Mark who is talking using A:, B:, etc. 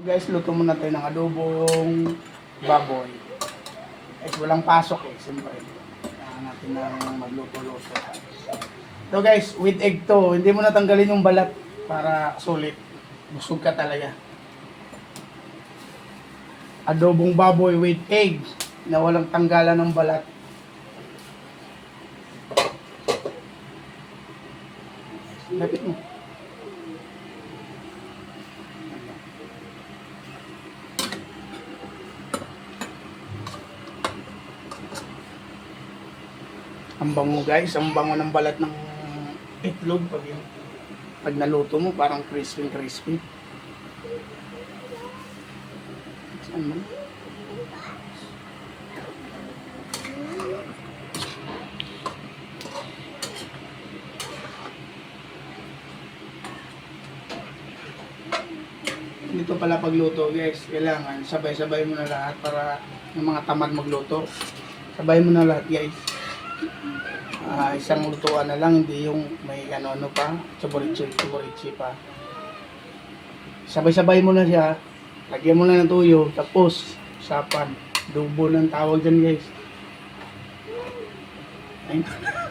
A: Guys, luto muna tayo ng adobong baboy. Guys, walang pasok eh, siyempre. Kailangan natin ng magluto-luto. So guys, with egg to, hindi mo natanggalin yung balat para sulit. Busog ka talaga. Adobong baboy with egg na walang tanggalan ng balat. Lapit mo. Ang bango guys, ang bango ng balat ng itlog pag naluto mo parang crispy. Saan mo? Dito pala pagluto guys, kailangan sabay-sabay mo na lahat para yung mga tamad magluto. Sabay mo na lahat guys. Isang lutuan na lang, hindi yung may ano pa, chuborichi pa. Sabay-sabay mo na siya, lagyan mo na ng tuyo, tapos sapan. Dubo ng tawag dyan guys. Ayun.